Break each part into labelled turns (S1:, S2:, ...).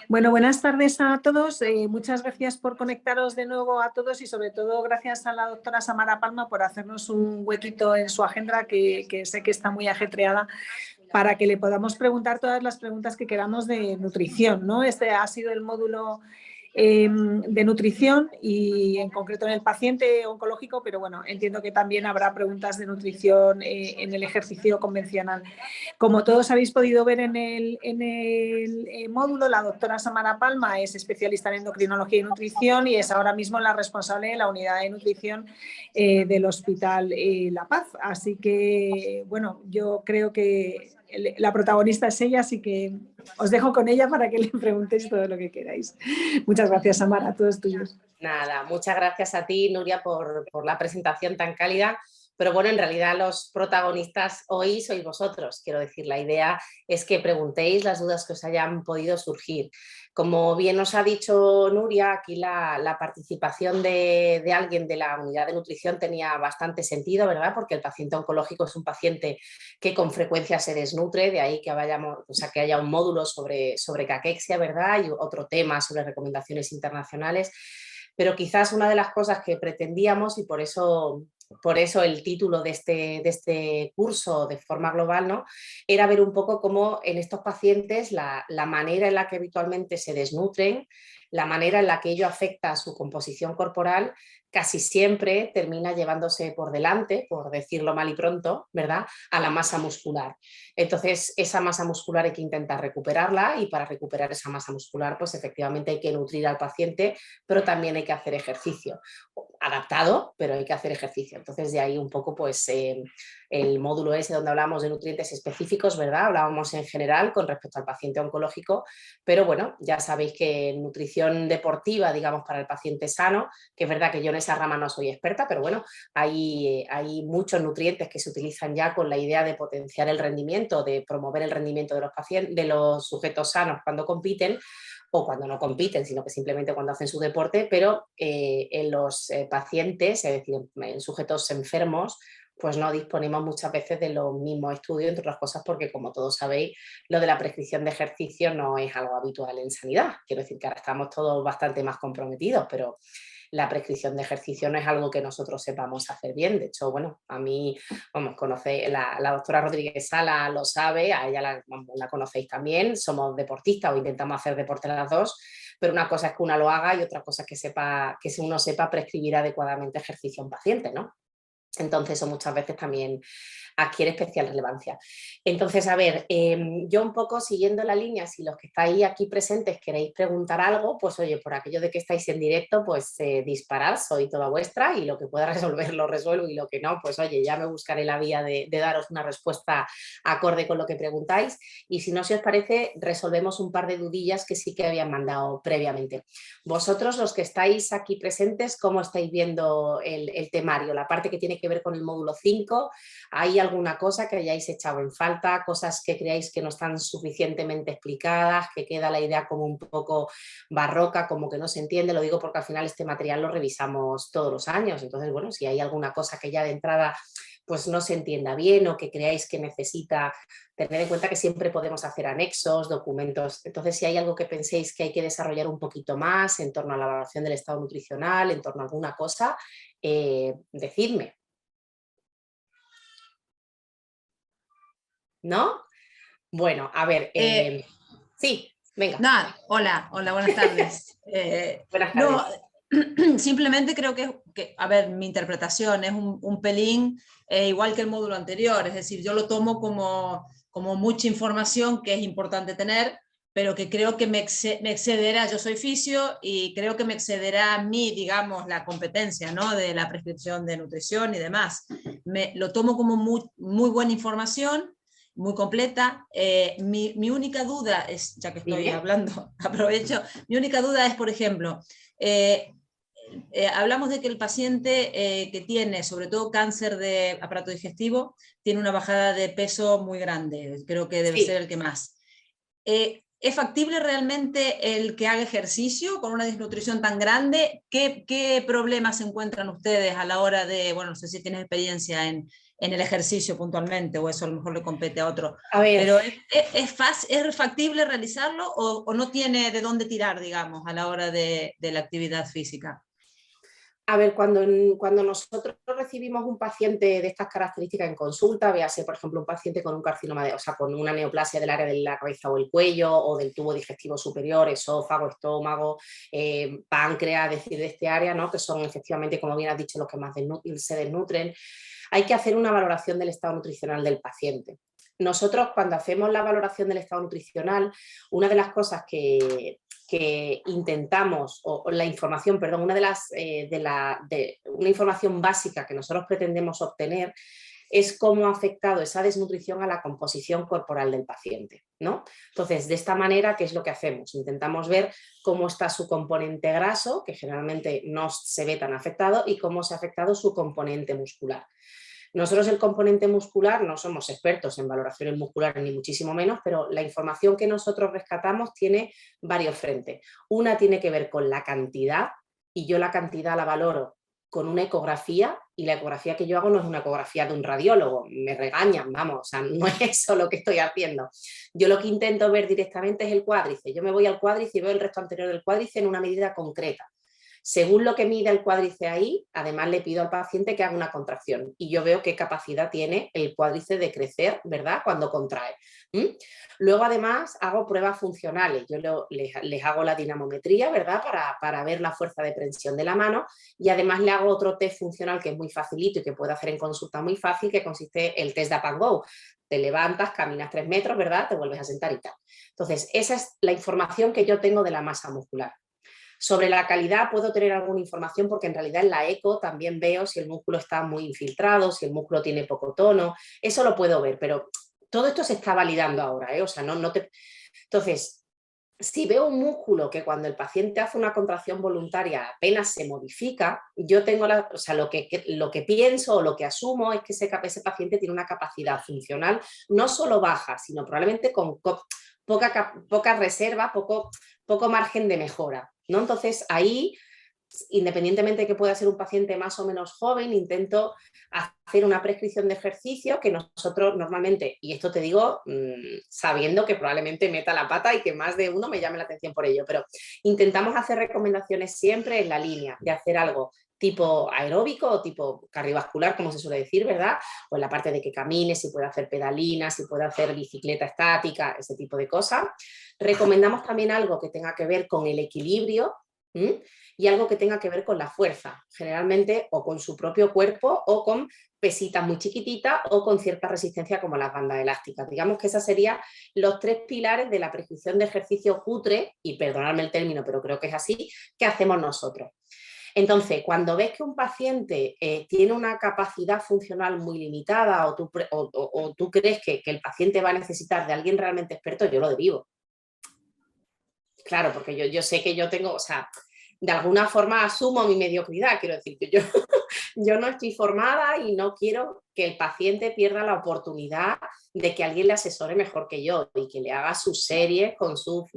S1: Bueno, buenas tardes a todos. Muchas gracias por conectaros de nuevo a todos y sobre todo gracias a la doctora Samara Palma por hacernos un huequito en su agenda que sé que está muy ajetreada para que le podamos preguntar todas las preguntas que queramos de nutrición, ¿no? Este ha sido el módulo de nutrición y en concreto en el paciente oncológico, pero bueno, entiendo que también habrá preguntas de nutrición en el ejercicio convencional. Como todos habéis podido ver en el módulo, la doctora Samara Palma es especialista en endocrinología y nutrición y es ahora mismo la responsable de la unidad de nutrición del Hospital La Paz. Así que, bueno, yo creo que la protagonista es ella, así que os dejo con ella para que le preguntéis todo lo que queráis. Muchas gracias, Samara, todos tuyos.
S2: Nada, muchas gracias a ti, Nuria, por la presentación tan cálida. Pero bueno, en realidad los protagonistas hoy sois vosotros. Quiero decir, la idea es que preguntéis las dudas que os hayan podido surgir. Como bien os ha dicho Nuria, aquí la participación de alguien de la unidad de nutrición tenía bastante sentido, ¿verdad? Porque el paciente oncológico es un paciente que con frecuencia se desnutre, de ahí que, que haya un módulo sobre caquexia, ¿verdad? Y otro tema sobre recomendaciones internacionales. Pero quizás una de las cosas que pretendíamos, y por eso el título de este curso de forma global, ¿no?, era ver un poco cómo en estos pacientes la manera en la que habitualmente se desnutren, la manera en la que ello afecta a su composición corporal, casi siempre termina llevándose por delante, por decirlo mal y pronto, ¿verdad?, a la masa muscular. Entonces, esa masa muscular hay que intentar recuperarla y para recuperar esa masa muscular, pues efectivamente hay que nutrir al paciente, pero también hay que hacer ejercicio. Adaptado, pero hay que hacer ejercicio. Entonces, de ahí un poco, pues, el módulo ese donde hablamos de nutrientes específicos, ¿verdad? Hablábamos en general con respecto al paciente oncológico, pero bueno, ya sabéis que nutrición deportiva, digamos, para el paciente sano, que es verdad que yo en esa rama no soy experta, pero bueno, hay muchos nutrientes que se utilizan ya con la idea de potenciar el rendimiento, de promover el rendimiento de los pacientes, de los sujetos sanos cuando compiten, o cuando no compiten, sino que simplemente cuando hacen su deporte, pero en los pacientes, es decir, en sujetos enfermos, pues no disponemos muchas veces de los mismos estudios, entre otras cosas porque, como todos sabéis, lo de la prescripción de ejercicio no es algo habitual en sanidad. Quiero decir que ahora estamos todos bastante más comprometidos, pero la prescripción de ejercicio no es algo que nosotros sepamos hacer bien. De hecho, bueno, a mí, vamos, conocéis, la doctora Rodríguez Sala lo sabe, a ella la conocéis también, somos deportistas o intentamos hacer deporte las dos, pero una cosa es que una lo haga y otra cosa es que uno sepa prescribir adecuadamente ejercicio a un paciente, ¿no? Entonces, eso muchas veces también adquiere especial relevancia. Entonces, a ver, yo un poco siguiendo la línea, si los que estáis aquí presentes queréis preguntar algo, pues oye, por aquello de que estáis en directo, pues disparad, soy toda vuestra y lo que pueda resolver lo resuelvo y lo que no, pues oye, ya me buscaré la vía de daros una respuesta acorde con lo que preguntáis y si no, si os parece, resolvemos un par de dudillas que sí que habían mandado previamente. Vosotros, los que estáis aquí presentes, ¿cómo estáis viendo el temario? La parte que tiene que ver con el módulo 5, ¿hay alguna cosa que hayáis echado en falta? ¿Cosas que creáis que no están suficientemente explicadas? ¿Que queda la idea como un poco barroca, como que no se entiende? Lo digo porque al final este material lo revisamos todos los años. Entonces, bueno, si hay alguna cosa que ya de entrada pues no se entienda bien o que creáis que necesita, tener en cuenta que siempre podemos hacer anexos, documentos. Entonces, si hay algo que penséis que hay que desarrollar un poquito más en torno a la evaluación del estado nutricional, en torno a alguna cosa, decidme. ¿No? Bueno, a ver, sí, venga.
S3: Nada, hola, buenas tardes.
S2: Buenas tardes.
S3: No, simplemente creo que, a ver, mi interpretación es un pelín igual que el módulo anterior, es decir, yo lo tomo como mucha información que es importante tener, pero que creo que me excederá, yo soy fisio y creo que me excederá a mí, digamos, la competencia, ¿no?, de la prescripción de nutrición y demás. Lo tomo como muy buena información, muy completa. Mi única duda es, ya que estoy hablando, aprovecho, mi única duda es, por ejemplo, hablamos de que el paciente que tiene sobre todo cáncer de aparato digestivo tiene una bajada de peso muy grande, creo que debe ser el que más. ¿Es factible realmente el que haga ejercicio con una desnutrición tan grande? ¿Qué problemas se encuentran ustedes a la hora de, bueno, no sé si tienes experiencia en el ejercicio puntualmente o eso a lo mejor le compete a otro,
S2: A ver,
S3: pero ¿es factible realizarlo o no tiene de dónde tirar, digamos, a la hora de la actividad física?
S2: A ver, cuando nosotros recibimos un paciente de estas características en consulta, véase, por ejemplo, un paciente con un carcinoma, o sea, con una neoplasia del área de la cabeza o el cuello, o del tubo digestivo superior, esófago, estómago, páncreas, es decir, de este área, ¿no? Que son efectivamente, como bien has dicho, los que más se desnutren, hay que hacer una valoración del estado nutricional del paciente. Nosotros, cuando hacemos la valoración del estado nutricional, una de las cosas que intentamos, o la información, perdón, una de una información básica que nosotros pretendemos obtener es cómo ha afectado esa desnutrición a la composición corporal del paciente, ¿no? Entonces, de esta manera, ¿qué es lo que hacemos? Intentamos ver cómo está su componente graso, que generalmente no se ve tan afectado, y cómo se ha afectado su componente muscular. Nosotros el componente muscular no somos expertos en valoraciones musculares ni muchísimo menos, pero la información que nosotros rescatamos tiene varios frentes. Una tiene que ver con la cantidad, y yo la cantidad la valoro con una ecografía, y la ecografía que yo hago no es una ecografía de un radiólogo, me regañan, vamos, o sea, no es eso lo que estoy haciendo. Yo lo que intento ver directamente es el cuádriceps. Yo me voy al cuádriceps y veo el resto anterior del cuádriceps en una medida concreta. Según lo que mide el cuádriceps ahí, además le pido al paciente que haga una contracción y yo veo qué capacidad tiene el cuádriceps de crecer, ¿verdad?, cuando contrae. Luego, además, hago pruebas funcionales. Yo les hago la dinamometría, ¿verdad?, para ver la fuerza de prensión de la mano, y además le hago otro test funcional que es muy facilito y que puedo hacer en consulta muy fácil, que consiste en el test de Up and Go. Te levantas, caminas 3 metros, ¿verdad?, te vuelves a sentar y tal. Entonces, esa es la información que yo tengo de la masa muscular. Sobre la calidad puedo tener alguna información porque en realidad en la eco también veo si el músculo está muy infiltrado, si el músculo tiene poco tono, eso lo puedo ver, pero todo esto se está validando ahora, ¿eh? O sea, Entonces, si veo un músculo que cuando el paciente hace una contracción voluntaria apenas se modifica, yo tengo lo que pienso o lo que asumo es que ese paciente tiene una capacidad funcional no solo baja, sino probablemente con poca reserva, poco margen de mejora, ¿no? Entonces ahí, independientemente de que pueda ser un paciente más o menos joven, intento hacer una prescripción de ejercicio que nosotros normalmente, y esto te digo sabiendo que probablemente meta la pata y que más de uno me llame la atención por ello, pero intentamos hacer recomendaciones siempre en la línea de hacer algo tipo aeróbico o tipo cardiovascular, como se suele decir, ¿verdad? O en la parte de que camine, si puede hacer pedalinas, si puede hacer bicicleta estática, ese tipo de cosas. Recomendamos también algo que tenga que ver con el equilibrio y algo que tenga que ver con la fuerza, generalmente o con su propio cuerpo o con pesitas muy chiquititas o con cierta resistencia como las bandas elásticas. Digamos que esos serían los 3 pilares de la prescripción de ejercicio cutre, y perdonadme el término, pero creo que es así, que hacemos nosotros. Entonces, cuando ves que un paciente tiene una capacidad funcional muy limitada o tú crees que el paciente va a necesitar de alguien realmente experto, yo lo derivo. Claro, porque yo sé que yo tengo, o sea, de alguna forma asumo mi mediocridad, quiero decir que yo no estoy formada y no quiero que el paciente pierda la oportunidad de que alguien le asesore mejor que yo y que le haga sus series con su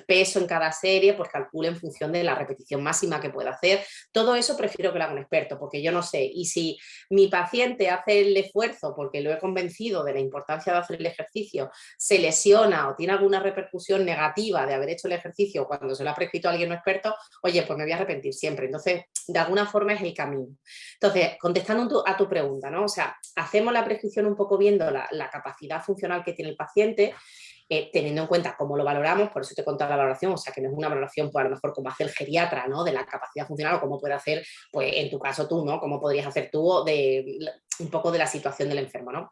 S2: peso en cada serie, pues calcule en función de la repetición máxima que pueda hacer. Todo eso prefiero que lo haga un experto, porque yo no sé. Y si mi paciente hace el esfuerzo porque lo he convencido de la importancia de hacer el ejercicio, se lesiona o tiene alguna repercusión negativa de haber hecho el ejercicio cuando se lo ha prescrito a alguien no experto, oye, pues me voy a arrepentir siempre. Entonces, de alguna forma es el camino. Entonces, contestando a tu pregunta, ¿no? O sea, hacemos la prescripción un poco viendo la capacidad funcional que tiene el paciente, teniendo en cuenta cómo lo valoramos, por eso te he contado la valoración, o sea, que no es una valoración, pues a lo mejor como hace el geriatra, ¿no?, de la capacidad funcional, o cómo puede hacer, pues en tu caso tú, ¿no?, cómo podrías hacer tú, o un poco de la situación del enfermo, ¿no?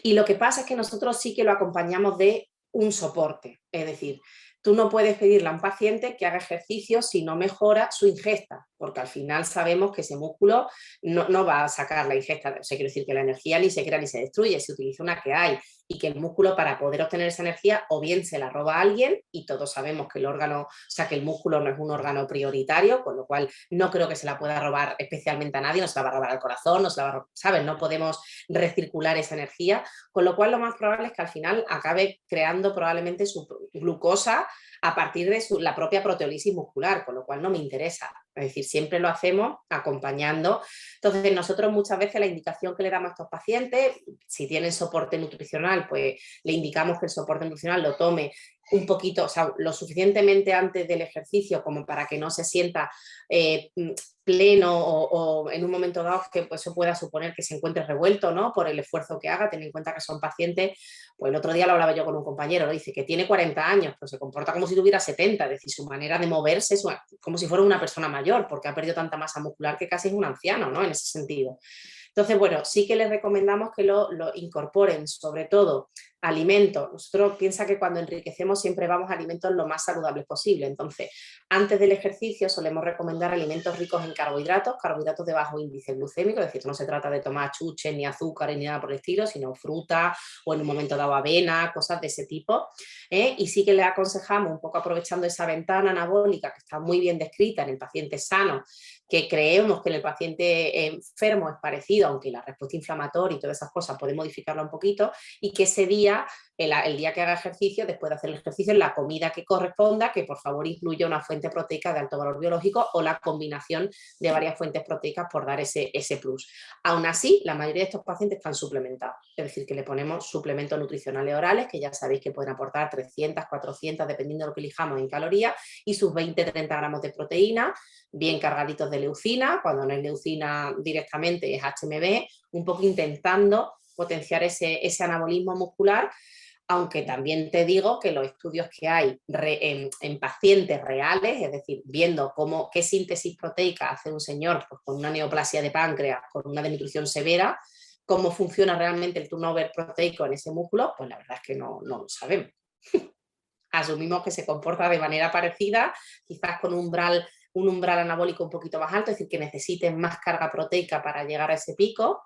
S2: Y lo que pasa es que nosotros sí que lo acompañamos de un soporte, es decir, tú no puedes pedirle a un paciente que haga ejercicio si no mejora su ingesta, porque al final sabemos que ese músculo no va a sacar la ingesta, o sea, quiero decir que la energía ni se crea ni se destruye, se utiliza una que hay, y que el músculo, para poder obtener esa energía, o bien se la roba a alguien, y todos sabemos que el órgano, o sea, que el músculo no es un órgano prioritario, con lo cual no creo que se la pueda robar especialmente a nadie, no se la va a robar al corazón, no se la va a robar, ¿sabes? No podemos recircular esa energía, con lo cual lo más probable es que al final acabe creando probablemente su glucosa a partir de la propia proteólisis muscular, con lo cual no me interesa. Es decir, siempre lo hacemos acompañando. Entonces, nosotros muchas veces la indicación que le damos a estos pacientes, si tienen soporte nutricional, pues le indicamos que el soporte nutricional lo tome un poquito, o sea, lo suficientemente antes del ejercicio como para que no se sienta pleno o en un momento dado que pues, se pueda suponer que se encuentre revuelto, ¿no? Por el esfuerzo que haga. Ten en cuenta que son pacientes, pues el otro día lo hablaba yo con un compañero, ¿no? Dice que tiene 40 años, pero se comporta como si tuviera 70, es decir, su manera de moverse es como si fuera una persona mayor, porque ha perdido tanta masa muscular que casi es un anciano, ¿no? En ese sentido. Entonces, bueno, sí que les recomendamos que lo incorporen, sobre todo alimentos. Nosotros piensa que cuando enriquecemos siempre vamos a alimentos lo más saludables posible. Entonces, antes del ejercicio solemos recomendar alimentos ricos en carbohidratos, carbohidratos de bajo índice glucémico, es decir, no se trata de tomar chuches, ni azúcar, ni nada por el estilo, sino fruta o en un momento dado avena, cosas de ese tipo. Y sí que le aconsejamos, un poco aprovechando esa ventana anabólica que está muy bien descrita en el paciente sano, que creemos que en el paciente enfermo es parecido, aunque la respuesta inflamatoria y todas esas cosas puede modificarla un poquito, y que ese día, el día que haga ejercicio, después de hacer el ejercicio, en la comida que corresponda, que por favor incluya una fuente proteica de alto valor biológico o la combinación de varias fuentes proteicas por dar ese plus. Aún así, la mayoría de estos pacientes están suplementados, es decir, que le ponemos suplementos nutricionales orales, que ya sabéis que pueden aportar 300, 400, dependiendo de lo que elijamos en calorías, y sus 20-30 gramos de proteína, bien cargaditos de leucina, cuando no es leucina directamente es HMB, un poco intentando potenciar ese anabolismo muscular, aunque también te digo que los estudios que hay en pacientes reales, es decir, viendo qué síntesis proteica hace un señor pues, con una neoplasia de páncreas, con una desnutrición severa, cómo funciona realmente el turnover proteico en ese músculo, pues la verdad es que no lo sabemos. Asumimos que se comporta de manera parecida, quizás con un umbral anabólico un poquito más alto, es decir, que necesiten más carga proteica para llegar a ese pico.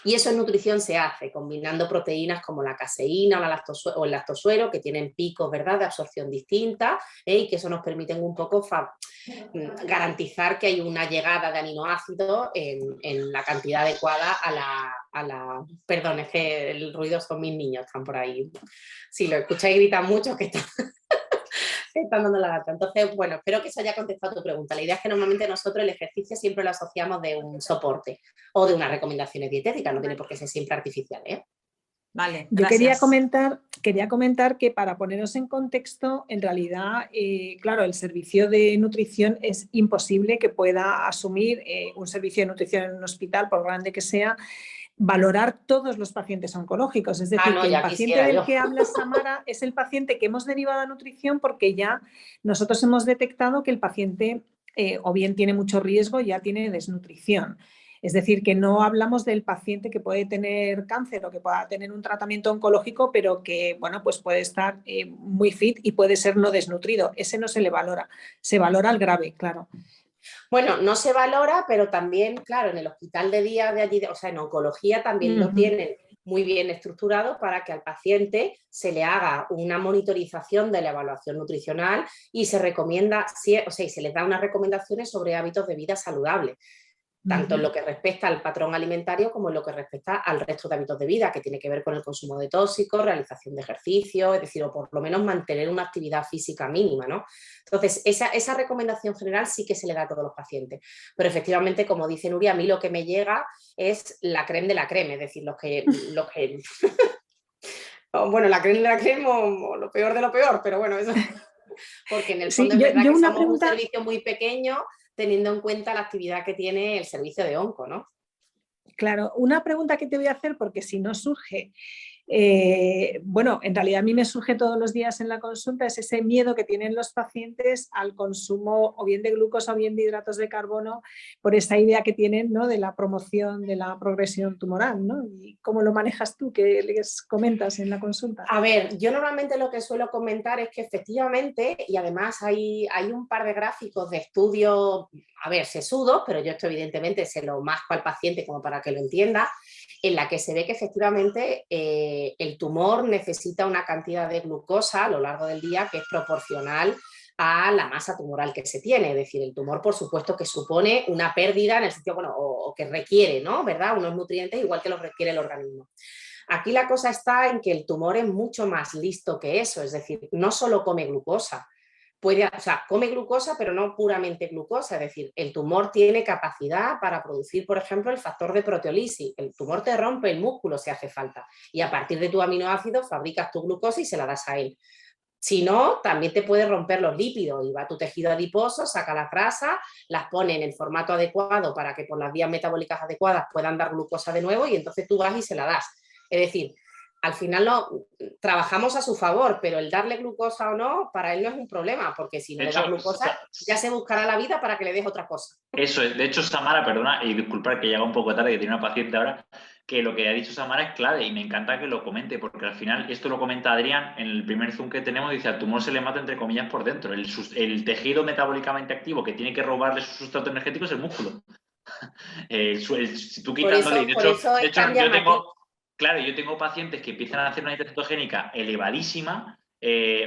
S2: Y eso en nutrición se hace combinando proteínas como la caseína o el lactosuero, que tienen picos, ¿verdad?, de absorción distinta, y que eso nos permite un poco garantizar que hay una llegada de aminoácidos en la cantidad adecuada a la... Perdón, es que el ruido son mis niños, están por ahí. Si lo escucháis gritan mucho, que están dando la lata. Entonces, bueno, espero que eso haya contestado tu pregunta. La idea es que normalmente nosotros el ejercicio siempre lo asociamos de un soporte o de unas recomendaciones dietéticas, no tiene por qué ser siempre artificial, ¿eh?
S3: Vale,
S1: yo
S3: gracias.
S1: quería comentar que para poneros en contexto, en realidad, claro, el servicio de nutrición es imposible que pueda asumir un servicio de nutrición en un hospital, por grande que sea, valorar todos los pacientes oncológicos. Es decir,
S2: no,
S1: que el paciente del que habla Samara es el paciente que hemos derivado a nutrición porque ya nosotros hemos detectado que el paciente o bien tiene mucho riesgo, ya tiene desnutrición. Es decir, que no hablamos del paciente que puede tener cáncer o que pueda tener un tratamiento oncológico, pero que, bueno, pues puede estar muy fit y puede ser no desnutrido. Ese no se le valora. Se valora al grave, claro.
S2: Bueno, no se valora, pero también, claro, en el hospital de día de allí, o sea, en oncología también lo tienen muy bien estructurado para que al paciente se le haga una monitorización de la evaluación nutricional y se recomienda, o sea, y se les da unas recomendaciones sobre hábitos de vida saludables, tanto en lo que respecta al patrón alimentario como en lo que respecta al resto de hábitos de vida, que tiene que ver con el consumo de tóxicos, realización de ejercicio, es decir, o por lo menos mantener una actividad física mínima, ¿no? Entonces, esa recomendación general sí que se le da a todos los pacientes. Pero efectivamente, como dice Nuria, a mí lo que me llega es la creme de la creme, es decir, los que bueno, la creme de la creme o lo peor de lo peor, pero bueno, eso... Porque en el fondo es verdad que somos un servicio muy pequeño, teniendo en cuenta la actividad que tiene el servicio de onco, ¿no?
S1: Claro, una pregunta que te voy a hacer, porque si no surge, bueno, en realidad a mí me surge todos los días en la consulta, es ese miedo que tienen los pacientes al consumo o bien de glucosa o bien de hidratos de carbono, por esa idea que tienen, ¿no?, de la promoción de la progresión tumoral, ¿no? ¿Y cómo lo manejas tú? ¿Qué les comentas en la consulta?
S2: A ver, yo normalmente lo que suelo comentar es que efectivamente, y además hay un par de gráficos de estudios, a ver, sesudos, pero yo esto evidentemente se lo masco al paciente como para que lo entienda. en la que se ve que efectivamente el tumor necesita una cantidad de glucosa a lo largo del día que es proporcional a la masa tumoral que se tiene. Es decir, el tumor, por supuesto, que supone una pérdida en el sitio, bueno, o que requiere, ¿no? ¿Verdad? Unos nutrientes igual que los requiere el organismo. Aquí la cosa está en que el tumor es mucho más listo que eso, es decir, no solo come glucosa, come glucosa, pero no puramente glucosa, es decir, el tumor tiene capacidad para producir, por ejemplo, el factor de proteólisis. El tumor te rompe el músculo si hace falta y a partir de tu aminoácido fabricas tu glucosa y se la das a él. Si no, también te puede romper los lípidos y va a tu tejido adiposo, saca las grasas, las pone en el formato adecuado para que por las vías metabólicas adecuadas puedan dar glucosa de nuevo y entonces tú vas y se la das. Es decir, al final trabajamos a su favor, pero el darle glucosa o no, para él no es un problema, porque si no le das glucosa, ya se buscará la vida para que le des otra cosa.
S4: Eso es. De hecho, Samara, perdona, y disculpar que llega un poco tarde, que tiene una paciente ahora, que lo que ha dicho Samara es clave y me encanta que lo comente, porque al final, esto lo comenta Adrián en el primer Zoom que tenemos, dice, al tumor se le mata entre comillas por dentro. El tejido metabólicamente activo que tiene que robarle su sustrato energético es el músculo. Si tú quitándole, de hecho yo tengo... Claro, yo tengo pacientes que empiezan a hacer una dieta cetogénica elevadísima,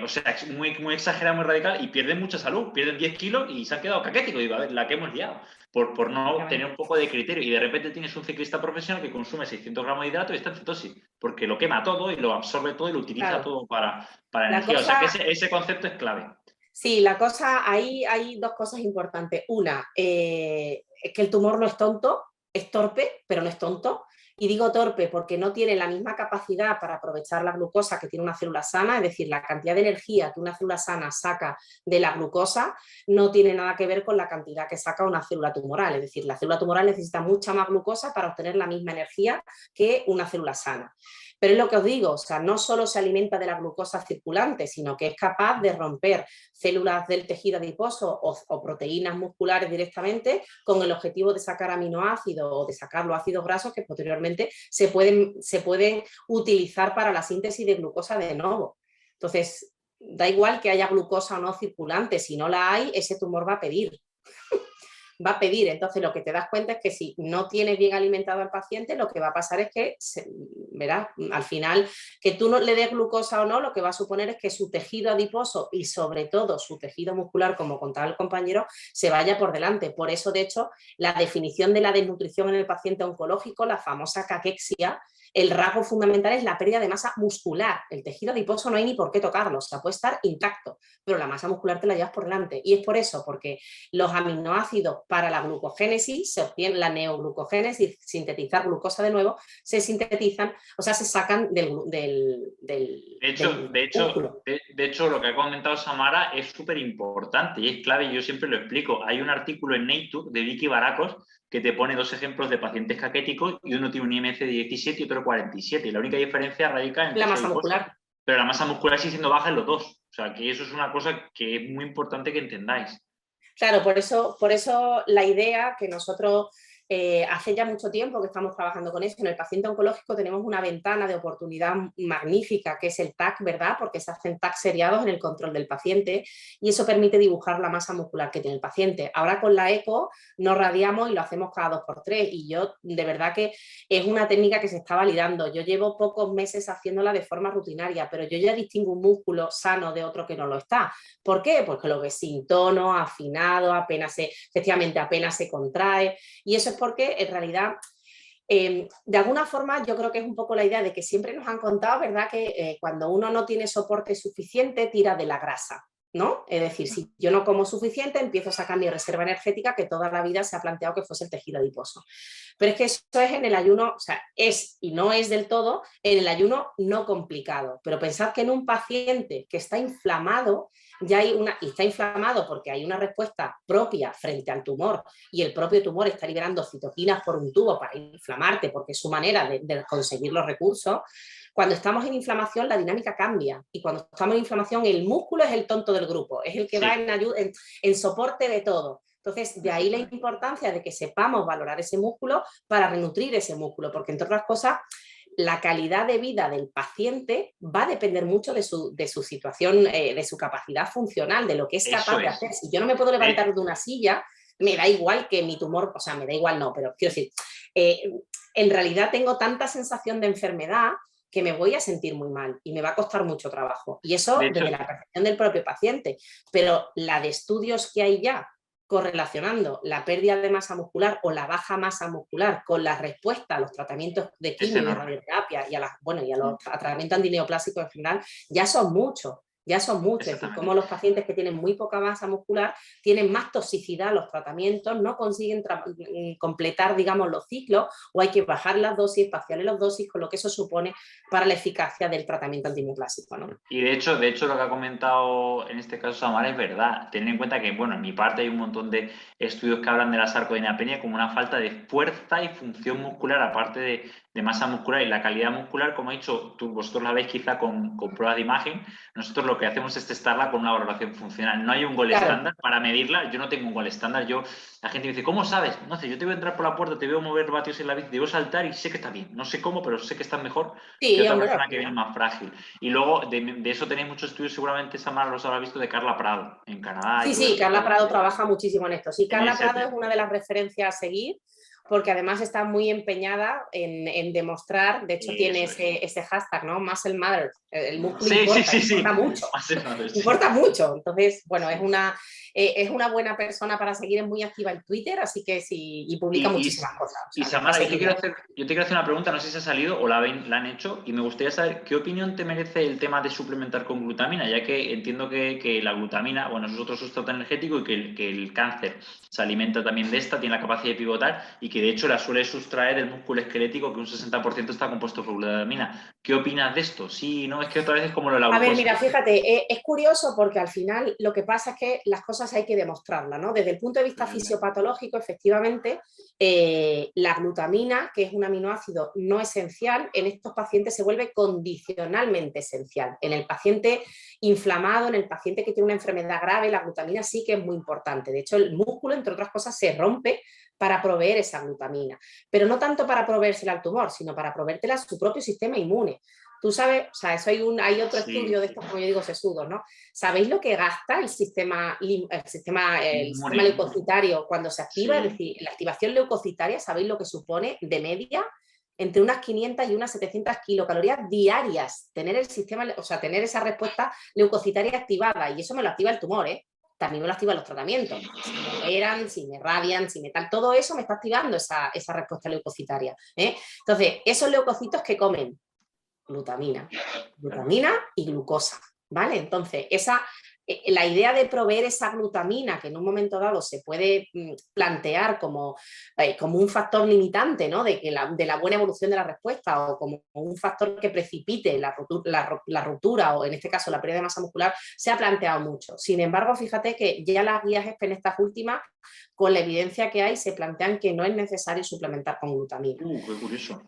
S4: o sea, es muy exagerada, muy radical, y pierden mucha salud, pierden 10 kilos y se han quedado caquéticos. Digo, a ver, la que hemos liado, por no tener un poco de criterio. Y de repente tienes un ciclista profesional que consume 600 gramos de hidrato y está en cetosis, porque lo quema todo y lo absorbe todo y lo utiliza todo para energía. O sea, que ese concepto es clave.
S2: Sí, la cosa, ahí hay dos cosas importantes. Una, es que el tumor no es tonto, es torpe, pero no es tonto. Y digo torpe porque no tiene la misma capacidad para aprovechar la glucosa que tiene una célula sana, es decir, la cantidad de energía que una célula sana saca de la glucosa no tiene nada que ver con la cantidad que saca una célula tumoral, es decir, la célula tumoral necesita mucha más glucosa para obtener la misma energía que una célula sana. Pero es lo que os digo, o sea, no solo se alimenta de la glucosa circulante, sino que es capaz de romper células del tejido adiposo o proteínas musculares directamente con el objetivo de sacar aminoácidos o de sacar los ácidos grasos que posteriormente se pueden utilizar para la síntesis de glucosa de nuevo. Entonces, da igual que haya glucosa o no circulante, si no la hay, ese tumor va a pedir. Va a pedir. Entonces lo que te das cuenta es que si no tienes bien alimentado al paciente, lo que va a pasar es que, verás, al final, que tú no le des glucosa o no, lo que va a suponer es que su tejido adiposo y sobre todo su tejido muscular, como contaba el compañero, se vaya por delante. Por eso, de hecho, la definición de la desnutrición en el paciente oncológico, la famosa caquexia, el rasgo fundamental es la pérdida de masa muscular. El tejido adiposo no hay ni por qué tocarlo, o sea, puede estar intacto, pero la masa muscular te la llevas por delante. Y es por eso, porque los aminoácidos para la glucogénesis se obtiene la neoglucogénesis, sintetizar glucosa de nuevo, se sintetizan, o sea, se sacan del
S4: de hecho, lo que ha comentado Samara es súper importante y es clave, y yo siempre lo explico. Hay un artículo en Nature de Vicky Baracos que te pone dos ejemplos de pacientes caquéticos y uno tiene un IMC de 17 y otro 47. Y la única diferencia radica en
S2: la masa muscular.
S4: Pero la masa muscular sigue siendo baja en los dos. O sea, que eso es una cosa que es muy importante que entendáis.
S2: Claro, por eso la idea que nosotros hace ya mucho tiempo que estamos trabajando con eso. En el paciente oncológico tenemos una ventana de oportunidad magnífica que es el TAC, ¿verdad? Porque se hacen TAC seriados en el control del paciente y eso permite dibujar la masa muscular que tiene el paciente. Ahora con la eco nos radiamos y lo hacemos cada 2×3 y yo de verdad que es una técnica que se está validando. Yo llevo pocos meses haciéndola de forma rutinaria, pero yo ya distingo un músculo sano de otro que no lo está. ¿Por qué? Porque lo ves sin tono, afinado, efectivamente apenas se contrae y eso es porque en realidad de alguna forma yo creo que es un poco la idea de que siempre nos han contado, ¿verdad? Que cuando uno no tiene soporte suficiente tira de la grasa, ¿no? Es decir, si yo no como suficiente empiezo a sacar mi reserva energética que toda la vida se ha planteado que fuese el tejido adiposo. Pero es que eso es en el ayuno, o sea, es y no es del todo en el ayuno no complicado. Pero pensad que en un paciente que está inflamado, ya hay y está inflamado porque hay una respuesta propia frente al tumor y el propio tumor está liberando citoquinas por un tubo para inflamarte porque es su manera de conseguir los recursos. Cuando estamos en inflamación la dinámica cambia y cuando estamos en inflamación el músculo es el tonto del grupo, es el que va en soporte de todo. Entonces, de ahí la importancia de que sepamos valorar ese músculo para renutrir ese músculo, porque entre otras cosas la calidad de vida del paciente va a depender mucho de su situación, de su capacidad funcional, de lo que es capaz de hacer. Si yo no me puedo levantar de una silla, me da igual que mi tumor, o sea, me da igual no, pero quiero decir, en realidad tengo tanta sensación de enfermedad que me voy a sentir muy mal y me va a costar mucho trabajo. Y eso desde la percepción del propio paciente. Pero la de estudios que hay ya correlacionando la pérdida de masa muscular o la baja masa muscular con la respuesta a los tratamientos de quimio y de radioterapia y a los tratamientos antineoplásicos en general, ya son muchos. Ya son muchos, es decir, como los pacientes que tienen muy poca masa muscular tienen más toxicidad los tratamientos, no consiguen completar, digamos, los ciclos, o hay que bajar las dosis, espaciarle las dosis, con lo que eso supone para la eficacia del tratamiento antineoplásico, ¿no?
S4: Y de hecho, lo que ha comentado en este caso Samara es verdad. Tener en cuenta que, bueno, en mi parte hay un montón de estudios que hablan de la sarcopenia como una falta de fuerza y función muscular, aparte de masa muscular, y la calidad muscular, como he dicho, vosotros la veis quizá con pruebas de imagen. Nosotros lo que hacemos es testarla con una valoración funcional. No hay un gol estándar para medirla. Yo no tengo un gol estándar. La gente me dice, ¿cómo sabes? No sé, yo te veo entrar por la puerta, te veo mover vatios en la bici, te veo saltar y sé que está bien. No sé cómo, pero sé que estás mejor que otra persona que viene más frágil. Y luego de eso tenéis muchos estudios, seguramente Samara los habrá visto, de Carla Prado en Canadá.
S2: Sí, Carla Prado trabaja muchísimo en esto. Sí, Carla Prado es una de las referencias a seguir, porque además está muy empeñada en demostrar, de hecho tiene ese hashtag, ¿no? Muscle Matters, el músculo importa mucho. Importa mucho. Entonces, bueno, es una buena persona para seguir, es muy activa en Twitter, así que sí, y publica muchísimas cosas.
S4: Y Samara, yo te quiero hacer una pregunta, no sé si ha salido o la han hecho, y me gustaría saber qué opinión te merece el tema de suplementar con glutamina, ya que entiendo que la glutamina, bueno, es otro sustrato energético y que el cáncer se alimenta también de esta, tiene la capacidad de pivotar y que de hecho la suele sustraer del músculo esquelético, que un 60% está compuesto por glutamina. ¿Qué opinas de esto? Sí, no, es que otra vez es como lo de la glucosa.
S2: A ver, mira, fíjate, es curioso porque al final lo que pasa es que las cosas hay que demostrarlas, ¿no? Desde el punto de vista fisiopatológico, efectivamente, la glutamina, que es un aminoácido no esencial, en estos pacientes se vuelve condicionalmente esencial. En el paciente inflamado, en el paciente que tiene una enfermedad grave, la glutamina sí que es muy importante. De hecho, el músculo, entre otras cosas, se rompe para proveer esa glutamina, pero no tanto para proveérsela al tumor, sino para proveértela a su propio sistema inmune. Tú sabes, o sea, eso hay otro estudio de estos, como yo digo, sesudos, ¿no? ¿Sabéis lo que gasta el sistema leucocitario cuando se activa? Es decir, la activación leucocitaria, ¿sabéis lo que supone de media? Entre unas 500 y unas 700 kilocalorías diarias, tener el sistema, o sea, tener esa respuesta leucocitaria activada, y eso me lo activa el tumor, ¿eh? También me lo activan los tratamientos. Si me operan, si me radian, si me tal, todo eso me está activando esa respuesta leucocitaria, ¿eh? Entonces, esos leucocitos que comen glutamina y glucosa, ¿vale? Entonces, la idea de proveer esa glutamina, que en un momento dado se puede plantear como un factor limitante, ¿no? de la buena evolución de la respuesta, o como un factor que precipite la ruptura, o en este caso la pérdida de masa muscular, se ha planteado mucho. Sin embargo, fíjate que ya las guías en estas últimas, con la evidencia que hay, se plantean que no es necesario suplementar con glutamina.
S4: Qué curioso.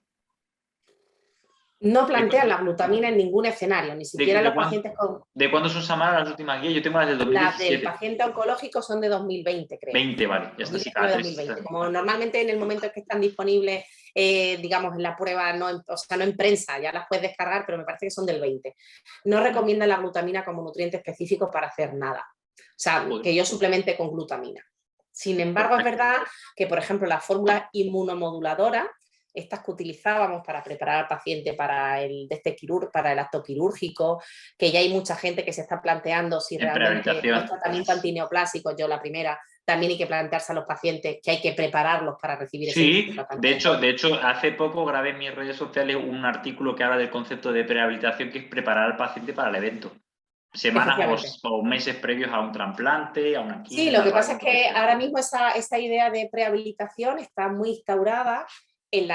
S2: No plantean la glutamina en ningún escenario, ni siquiera los pacientes con...
S4: ¿De cuándo son, Samara, las últimas guías? Yo tengo las del 2017.
S2: Las del paciente oncológico son de 2020, creo.
S4: 20, vale. Ya está,
S2: 2020. Como normalmente en el momento en que están disponibles, digamos, en la prueba, no en prensa, ya las puedes descargar, pero me parece que son del 20. No recomiendan la glutamina como nutriente específico para hacer nada. O sea, que yo suplemente con glutamina. Sin embargo, es verdad que, por ejemplo, la fórmula inmunomoduladoras, estas que utilizábamos para preparar al paciente para el acto quirúrgico, que ya hay mucha gente que se está planteando si realmente los tratamientos antineoplásicos, yo la primera, también hay que plantearse a los pacientes que hay que prepararlos para recibir ese tratamiento.
S4: De hecho, hace poco grabé en mis redes sociales un artículo que habla del concepto de prehabilitación, que es preparar al paciente para el evento. Semanas o meses previos a un trasplante, a una quimio.
S2: Sí, lo que pasa es que ahora mismo esa idea de prehabilitación está muy instaurada en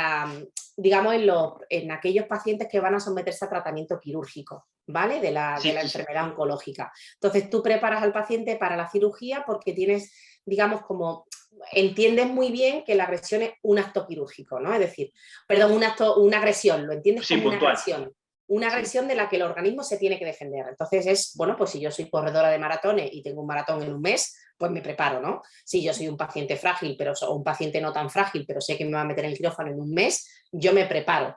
S2: aquellos pacientes que van a someterse a tratamiento quirúrgico, ¿vale? De la enfermedad oncológica. Entonces tú preparas al paciente para la cirugía porque tienes, digamos, entiendes muy bien que la agresión es un acto quirúrgico, ¿no? Es decir, perdón, una agresión, lo entiendes como una agresión. Una agresión de la que el organismo se tiene que defender. Entonces pues si yo soy corredora de maratones y tengo un maratón en un mes, pues me preparo, ¿no? Si yo soy un paciente frágil, o un paciente no tan frágil, pero sé que me va a meter en el quirófano en un mes, yo me preparo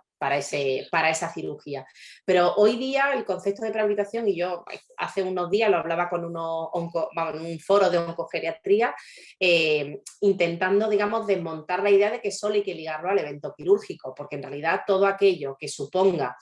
S2: para esa cirugía. Pero hoy día el concepto de prehabilitación, y yo hace unos días lo hablaba con en un foro de oncogeriatría, intentando, digamos, desmontar la idea de que solo hay que ligarlo al evento quirúrgico, porque en realidad todo aquello que suponga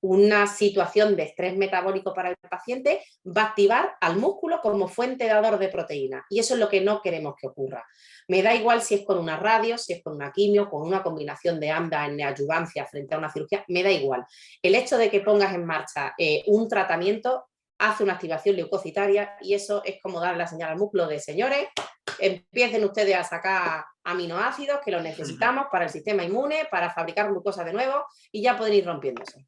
S2: una situación de estrés metabólico para el paciente va a activar al músculo como fuente dador de proteína, y eso es lo que no queremos que ocurra. Me da igual si es con una radio, si es con una quimio, con una combinación de ambas en neoadyuvancia frente a una cirugía, me da igual. El hecho de que pongas en marcha un tratamiento hace una activación leucocitaria, y eso es como dar la señal al músculo de: señores, empiecen ustedes a sacar aminoácidos que los necesitamos para el sistema inmune, para fabricar glucosa de nuevo, y ya pueden ir rompiéndose.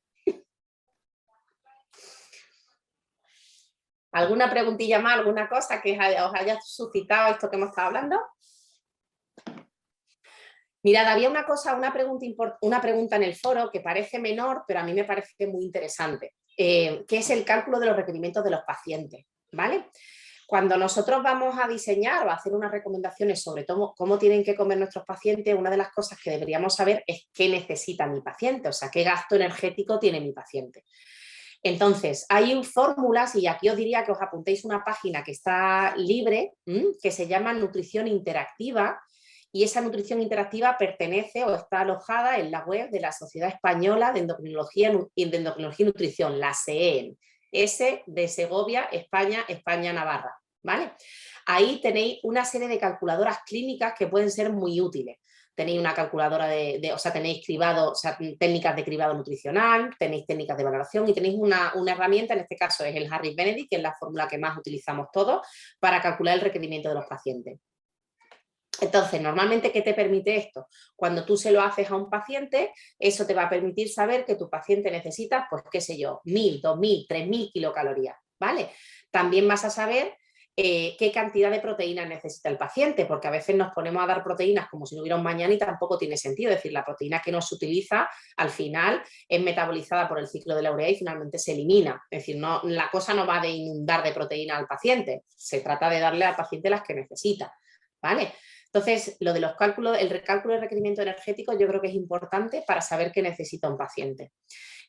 S2: ¿Alguna preguntilla más, alguna cosa que os haya suscitado esto que hemos estado hablando? Mirad, había una pregunta en el foro que parece menor, pero a mí me parece muy interesante, que es el cálculo de los requerimientos de los pacientes, ¿vale? Cuando nosotros vamos a diseñar o a hacer unas recomendaciones sobre cómo tienen que comer nuestros pacientes, una de las cosas que deberíamos saber es qué necesita mi paciente, o sea, qué gasto energético tiene mi paciente. Entonces, hay fórmulas, y aquí os diría que os apuntéis una página que está libre, que se llama Nutrición Interactiva, y esa nutrición interactiva pertenece o está alojada en la web de la Sociedad Española de Endocrinología y Nutrición, la SEEN, S de Segovia, España, Navarra, ¿vale? Ahí tenéis una serie de calculadoras clínicas que pueden ser muy útiles. Tenéis una calculadora tenéis cribado, técnicas de cribado nutricional, tenéis técnicas de valoración, y tenéis una herramienta, en este caso es el Harris Benedict, que es la fórmula que más utilizamos todos para calcular el requerimiento de los pacientes. Entonces, normalmente, ¿qué te permite esto? Cuando tú se lo haces a un paciente, eso te va a permitir saber que tu paciente necesita, pues qué sé yo, 1000, 2000, 3000 kilocalorías, ¿vale? También vas a saber qué cantidad de proteínas necesita el paciente, porque a veces nos ponemos a dar proteínas como si no hubiera un mañana y tampoco tiene sentido. Es decir, la proteína que no se utiliza al final es metabolizada por el ciclo de la urea y finalmente se elimina. Es decir, la cosa no va de inundar de proteína al paciente, se trata de darle al paciente las que necesita, ¿vale? Entonces, lo de los cálculos, el recálculo de requerimiento energético, yo creo que es importante para saber qué necesita un paciente.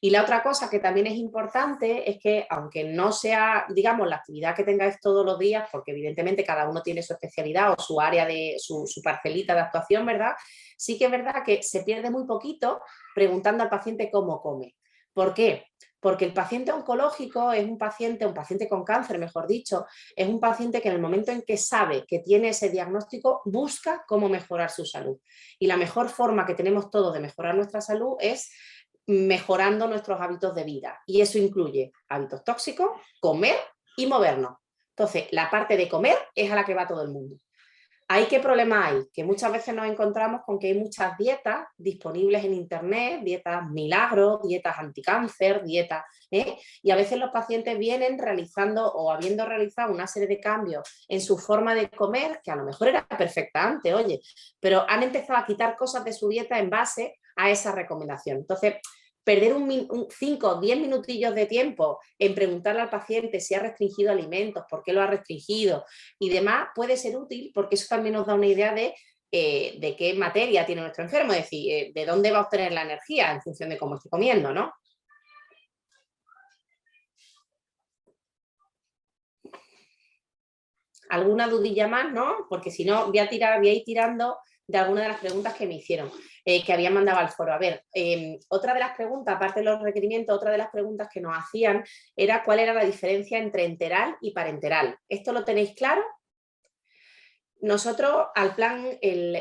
S2: Y la otra cosa que también es importante es que, aunque no sea, digamos, la actividad que tengáis todos los días, porque evidentemente cada uno tiene su especialidad o su área de su parcelita de actuación, ¿verdad? Sí que es verdad que se pierde muy poquito preguntando al paciente cómo come. ¿Por qué? Porque el paciente oncológico es un paciente con cáncer, mejor dicho, es un paciente que en el momento en que sabe que tiene ese diagnóstico, busca cómo mejorar su salud. Y la mejor forma que tenemos todos de mejorar nuestra salud es mejorando nuestros hábitos de vida. Y eso incluye hábitos tóxicos, comer y movernos. Entonces, la parte de comer es a la que va todo el mundo. ¿Ahí qué problema hay? Que muchas veces nos encontramos con que hay muchas dietas disponibles en internet, dietas milagro, dietas anticáncer, dietas, y a veces los pacientes vienen realizando o habiendo realizado una serie de cambios en su forma de comer, que a lo mejor era perfecta antes, oye, pero han empezado a quitar cosas de su dieta en base a esa recomendación. Entonces, perder 5 o 10 minutillos de tiempo en preguntarle al paciente si ha restringido alimentos, por qué lo ha restringido y demás, puede ser útil, porque eso también nos da una idea de qué materia tiene nuestro enfermo, es decir, de dónde va a obtener la energía en función de cómo esté comiendo, ¿no? ¿Alguna dudilla más, no? Porque si no, voy a ir tirando de algunas de las preguntas que me hicieron, que habían mandado al foro. A ver, otra de las preguntas, aparte de los requerimientos, otra de las preguntas que nos hacían era cuál era la diferencia entre enteral y parenteral. ¿Esto lo tenéis claro? Nosotros,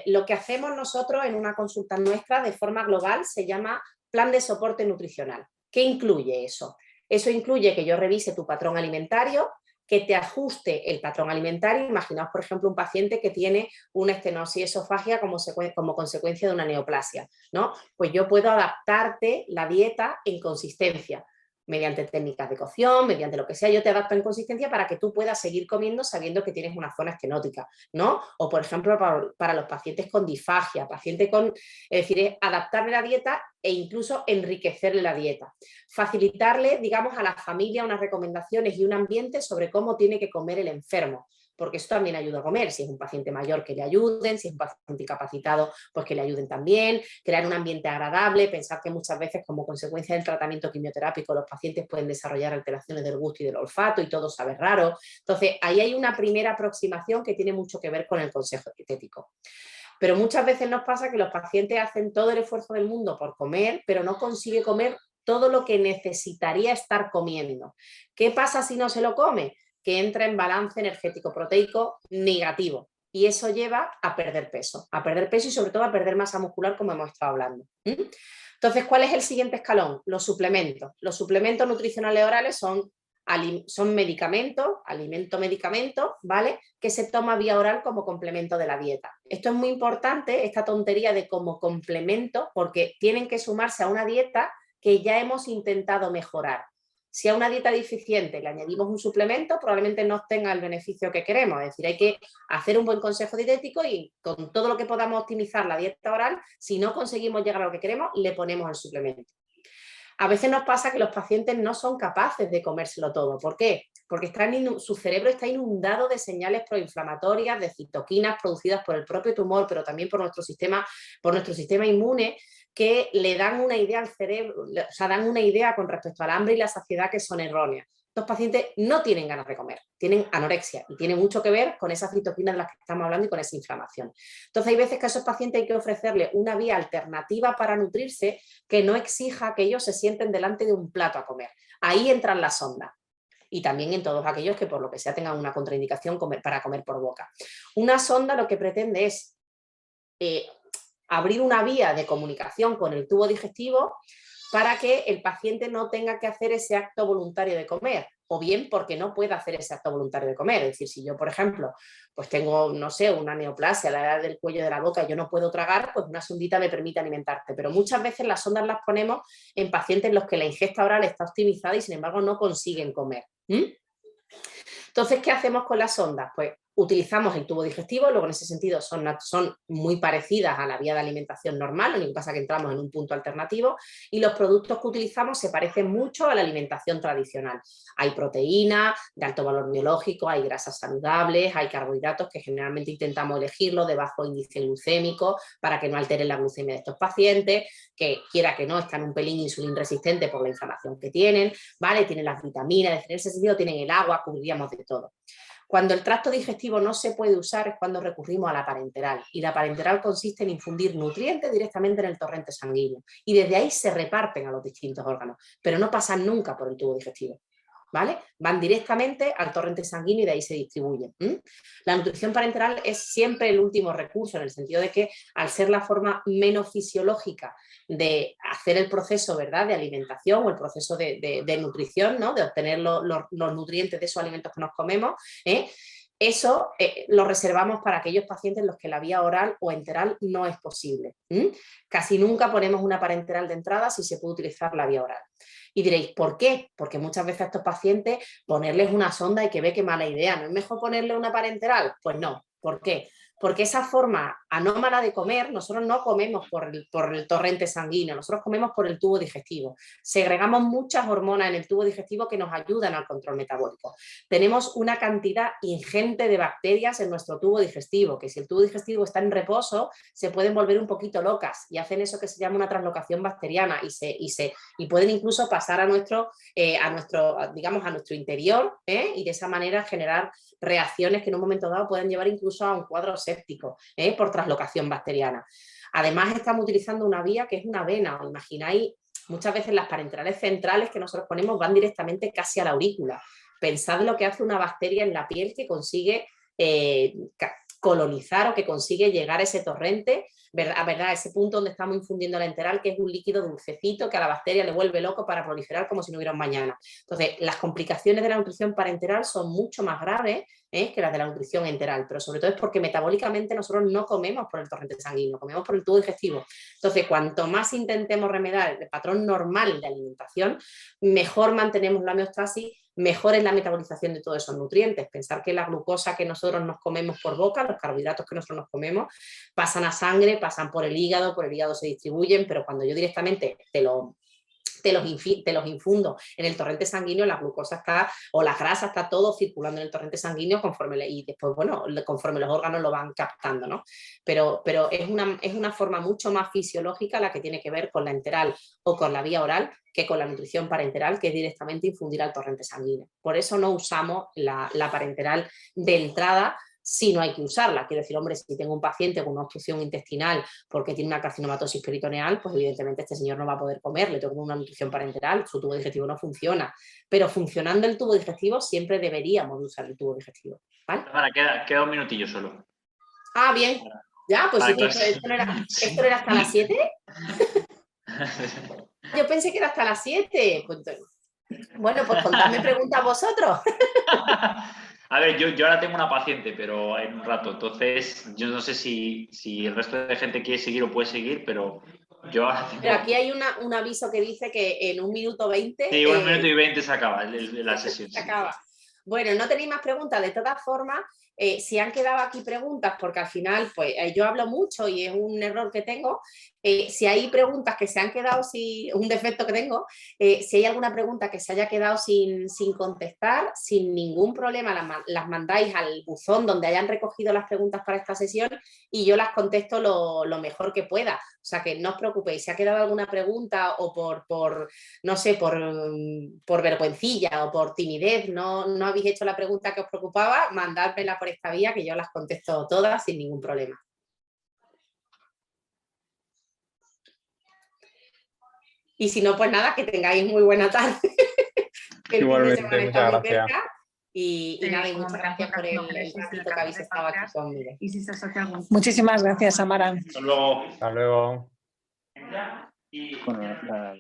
S2: lo que hacemos nosotros en una consulta nuestra de forma global se llama plan de soporte nutricional. ¿Qué incluye eso? Eso incluye que yo revise tu patrón alimentario, que te ajuste el patrón alimentario. Imaginaos, por ejemplo, un paciente que tiene una estenosis esofágica como consecuencia de una neoplasia, ¿no? Pues yo puedo adaptarte la dieta en consistencia, mediante técnicas de cocción, mediante lo que sea, yo te adapto en consistencia para que tú puedas seguir comiendo sabiendo que tienes una zona estenótica, ¿no? O, por ejemplo, para los pacientes con disfagia, es decir, adaptarle la dieta e incluso enriquecerle la dieta. Facilitarle, digamos, a la familia unas recomendaciones y un ambiente sobre cómo tiene que comer el enfermo. porque eso también ayuda a comer. Si es un paciente mayor, que le ayuden, si es un paciente incapacitado, pues que le ayuden también, crear un ambiente agradable, pensar que muchas veces como consecuencia del tratamiento quimioterápico los pacientes pueden desarrollar alteraciones del gusto y del olfato y todo sabe raro. Entonces, ahí hay una primera aproximación que tiene mucho que ver con el consejo dietético. Pero muchas veces nos pasa que los pacientes hacen todo el esfuerzo del mundo por comer, pero no consigue comer todo lo que necesitaría estar comiendo. ¿Qué pasa si no se lo come? Que entra en balance energético-proteico negativo. Y eso lleva a perder peso y sobre todo a perder masa muscular, como hemos estado hablando. Entonces, ¿cuál es el siguiente escalón? Los suplementos. Los suplementos nutricionales orales son medicamentos, alimento-medicamento, ¿vale? Que se toma vía oral como complemento de la dieta. Esto es muy importante, esta tontería de como complemento, porque tienen que sumarse a una dieta que ya hemos intentado mejorar. Si a una dieta deficiente le añadimos un suplemento, probablemente no obtenga el beneficio que queremos. Es decir, hay que hacer un buen consejo dietético y con todo lo que podamos optimizar la dieta oral, si no conseguimos llegar a lo que queremos, le ponemos el suplemento. A veces nos pasa que los pacientes no son capaces de comérselo todo. ¿Por qué? Porque su cerebro está inundado de señales proinflamatorias, de citoquinas producidas por el propio tumor, pero también por nuestro sistema inmune, que le dan una idea al cerebro, o sea, dan una idea con respecto al hambre y la saciedad que son erróneas. Estos pacientes no tienen ganas de comer, tienen anorexia y tiene mucho que ver con esas citoquinas de las que estamos hablando y con esa inflamación. Entonces hay veces que a esos pacientes hay que ofrecerles una vía alternativa para nutrirse que no exija que ellos se sienten delante de un plato a comer. Ahí entran las sondas. Y también en todos aquellos que por lo que sea tengan una contraindicación para comer por boca. Una sonda lo que pretende es abrir una vía de comunicación con el tubo digestivo para que el paciente no tenga que hacer ese acto voluntario de comer, o bien porque no pueda hacer ese acto voluntario de comer. Es decir, si yo, por ejemplo, pues tengo, no sé, una neoplasia a la edad del cuello de la boca y yo no puedo tragar, pues una sondita me permite alimentarte. Pero muchas veces las sondas las ponemos en pacientes en los que la ingesta oral está optimizada y sin embargo no consiguen comer. Entonces, ¿qué hacemos con las sondas? Pues utilizamos el tubo digestivo, luego en ese sentido son muy parecidas a la vía de alimentación normal, lo único que pasa es que entramos en un punto alternativo y los productos que utilizamos se parecen mucho a la alimentación tradicional. Hay proteína de alto valor biológico, hay grasas saludables, hay carbohidratos que generalmente intentamos elegirlos de bajo índice glucémico para que no alteren la glucemia de estos pacientes, que quiera que no, están un pelín insulín resistente por la inflamación que tienen, ¿vale? Tienen las vitaminas, en ese sentido tienen el agua, cubriríamos de todo. Cuando el tracto digestivo no se puede usar es cuando recurrimos a la parenteral, y la parenteral consiste en infundir nutrientes directamente en el torrente sanguíneo y desde ahí se reparten a los distintos órganos, pero no pasan nunca por el tubo digestivo, ¿vale? Van directamente al torrente sanguíneo y de ahí se distribuyen. La nutrición parenteral es siempre el último recurso, en el sentido de que al ser la forma menos fisiológica de hacer el proceso, ¿verdad?, de alimentación o el proceso de nutrición, ¿no?, de obtener los nutrientes de esos alimentos que nos comemos, eso lo reservamos para aquellos pacientes en los que la vía oral o enteral no es posible. Casi nunca ponemos una parenteral de entrada si se puede utilizar la vía oral. Y diréis, ¿por qué? Porque muchas veces a estos pacientes ponerles una sonda y que ve qué mala idea. ¿No es mejor ponerle una parenteral? Pues no. ¿Por qué? Porque esa forma anómala de comer, nosotros no comemos por el torrente sanguíneo, nosotros comemos por el tubo digestivo. Segregamos muchas hormonas en el tubo digestivo que nos ayudan al control metabólico. Tenemos una cantidad ingente de bacterias en nuestro tubo digestivo, que si el tubo digestivo está en reposo, se pueden volver un poquito locas y hacen eso que se llama una translocación bacteriana y pueden incluso pasar a nuestro interior, y de esa manera generar reacciones que en un momento dado pueden llevar incluso a un cuadro séptico, por translocación bacteriana. Además estamos utilizando una vía que es una vena, os imagináis, muchas veces las parenterales centrales que nosotros ponemos van directamente casi a la aurícula. Pensad lo que hace una bacteria en la piel que consigue colonizar o que consigue llegar a ese torrente, ¿verdad? Ese punto donde estamos infundiendo la enteral, que es un líquido dulcecito que a la bacteria le vuelve loco para proliferar como si no hubiera un mañana. Entonces, las complicaciones de la nutrición parenteral son mucho más graves que las de la nutrición enteral, pero sobre todo es porque metabólicamente nosotros no comemos por el torrente sanguíneo, comemos por el tubo digestivo. Entonces, cuanto más intentemos remediar el patrón normal de alimentación, mejor mantenemos la homeostasis, mejor es la metabolización de todos esos nutrientes. Pensar que la glucosa que nosotros nos comemos por boca, los carbohidratos que nosotros nos comemos, pasan a sangre, pasan por el hígado se distribuyen, pero cuando yo directamente te te los infundo en el torrente sanguíneo, la glucosa está, o la grasa está todo circulando en el torrente sanguíneo y después, bueno, conforme los órganos lo van captando, ¿no? Pero es una forma mucho más fisiológica la que tiene que ver con la enteral o con la vía oral que con la nutrición parenteral, que es directamente infundir al torrente sanguíneo. Por eso no usamos la parenteral de entrada, si no hay que usarla. Quiero decir, hombre, si tengo un paciente con una obstrucción intestinal porque tiene una carcinomatosis peritoneal, pues evidentemente este señor no va a poder comer, le tengo una nutrición parenteral, su tubo digestivo no funciona. Pero funcionando el tubo digestivo, siempre deberíamos usar el tubo digestivo, ¿vale?
S4: Tamara, queda un minutillo solo.
S2: Ah, bien. Ya, pues
S4: Vale,
S2: esto no era hasta las 7. Yo pensé que era hasta las 7. Bueno, pues contadme preguntas vosotros.
S4: A ver, yo ahora tengo una paciente, pero en un rato. Entonces, yo no sé si el resto de gente quiere seguir o puede seguir, pero yo ahora tengo...
S2: Pero aquí hay un aviso que dice que en 1 minuto 20...
S4: Sí, 1 minuto y 20 se acaba la sesión.
S2: Se acaba. Bueno, no tenéis más preguntas. De todas formas, si han quedado aquí preguntas, porque al final pues yo hablo mucho y es un error que tengo, si hay preguntas que se han quedado, un defecto que tengo, si hay alguna pregunta que se haya quedado sin contestar, sin ningún problema las mandáis al buzón donde hayan recogido las preguntas para esta sesión y yo las contesto lo mejor que pueda. O sea que no os preocupéis, si ha quedado alguna pregunta o no sé, por vergüencilla o por timidez, no habéis hecho la pregunta que os preocupaba, mandádmela por esta vía que yo las contesto todas sin ningún problema. Y si no, pues nada, que tengáis muy buena tarde.
S5: Igualmente, muchas gracias.
S2: Y nada, y muchas gracias por el ratito que habéis estado aquí conmigo.
S1: Muchísimas gracias, Amara.
S4: Hasta luego.
S5: Hasta luego.
S4: Y...
S6: Bueno,